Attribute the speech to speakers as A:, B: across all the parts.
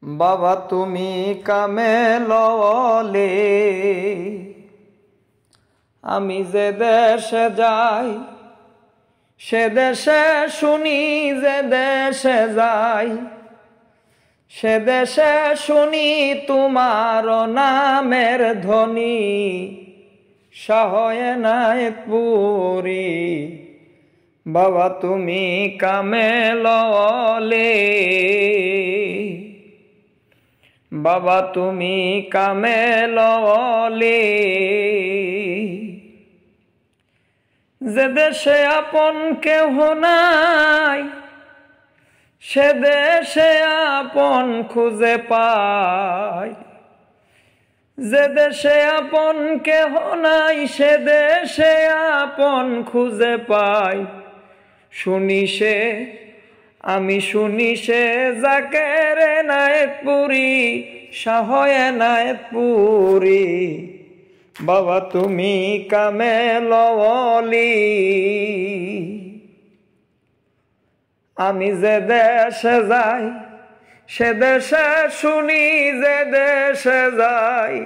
A: বাবা তুমি কামেলওয়ালে, আমি যে দেশে যাই সে দেশে শুনি, যে দেশে যাই সে দেশে শুনি তোমার নামের ধ্বনি। শাহয়ে নায়েতপুরি বাবা তুমি কামেলওয়ালে, বাবা তুমি কামেলওয়ালে। যে দেশে আপন কেহ নাই সে দেশে আপন খুঁজে পাই, যে দেশে আপন কেহ নাই সে দেশে আপন খুঁজে পাই। শুনি সে আমি শুনি সে জাকের নায়েতপুরি, শাহয়ে নায়েতপুরি বাবা তুমি কামেলওয়ালি। আমি যে দেশে যাই সে দেশে শুনি, যে দেশে যাই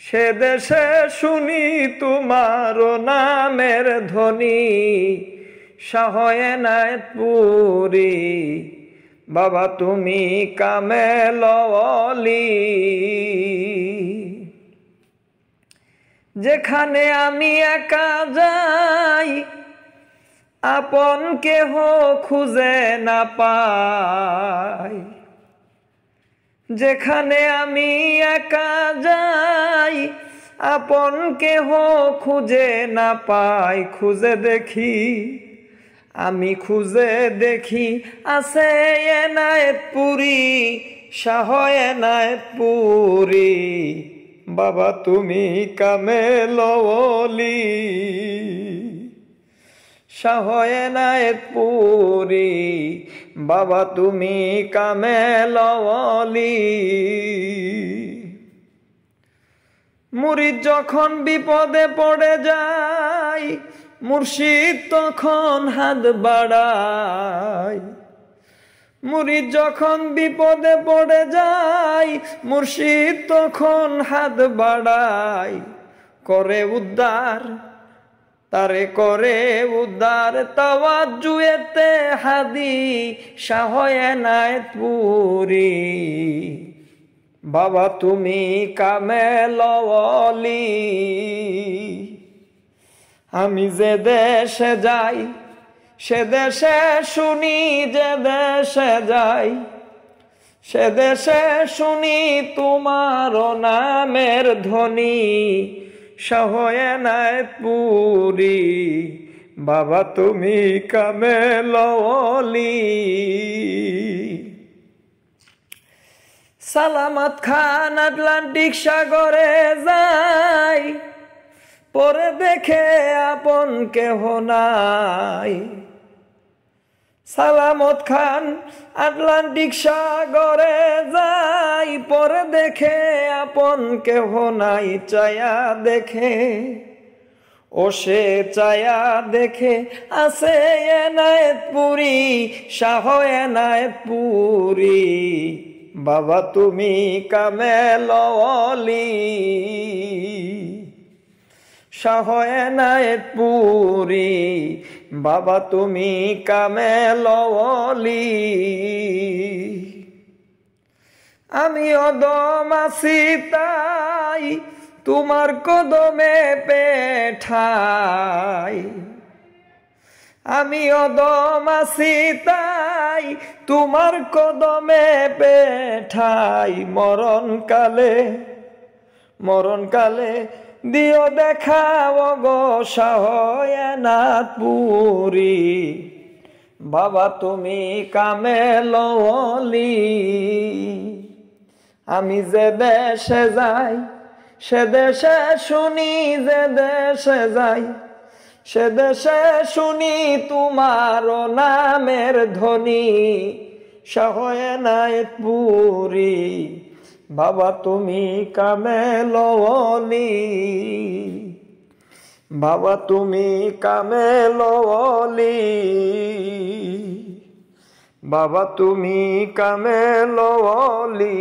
A: সে দেশে শুনি তোমার নামের ধ্বনি। শাহয়ে নায়েতপুরি বাবা তুমি কামেলওয়ালি। যেখানে আমি একা যাই আপন কেহ খুঁজে না পাই, যেখানে আমি একা যাই আপন কেহ খুঁজে না পাই। খুঁজে দেখি আমি খুঁজে দেখি আছে নায়েতপুরি, শাহয়ে নায়েতপুরি বাবা তুমি কামেলওয়ালি। শাহয়ে নায়েতপুরি বাবা তুমি কামেলওয়ালি। মুরিদ যখন বিপদে পড়ে যায় মুর্শিদ তখন হাত বাড়ায়, মুরিদ যখন বিপদে পড়ে যায় মুর্শিদ তখন হাত বাড়ায়। করে উদ্ধার তারে করে উদ্ধার তাওয়াজ্জুয়েতে হাদি, শাহয়ে নায়েতপুরি বাবা তুমি কামেলওয়ালি। আমি যে দেশে যাই সে দেশে শুনি, যে দেশে যাই সে দেশে শুনি তোমার নামের ধ্বনি। শাহয়ে নায়েতপুরি বাবা তুমি কামেলওয়ালি। সালামত খান আটলান্টিক সাগরে যায় পরে দেখে আপন কেহ নাই। সালামত খান আটলান্টিক সাগরে যায় পরে দেখে আপন কেহ নাই। চায়া দেখে ও সে চায়া দেখে আছে নায়েতপুরি, শাহয়ে নায়েতপুরি বাবা তুমি কামেলওয়ালি। শাহয়ে নায়েতপুরি বাবা তুমি কামেলওয়ালি। আমি অদম আছি তাই তোমার কদমে পেঠাই, আমি অদম আছি তাই তোমার কদমে পেঠাই। মরণকালে দিও দেখা ওগো শাহয়ে নায়েতপুরি বাবা তুমি কামেলওয়ালি। আমি যে দেশে যাই সে দেশে শুনি, যে দেশে যাই সে দেশে শুনি তোমার নামের ধ্বনি। শাহয়ে নায়েতপুরি বাবা তুমি কামেলওয়ালি, বাবা তুমি কামেলওয়ালি। বাবা তুমি কামেল ওলি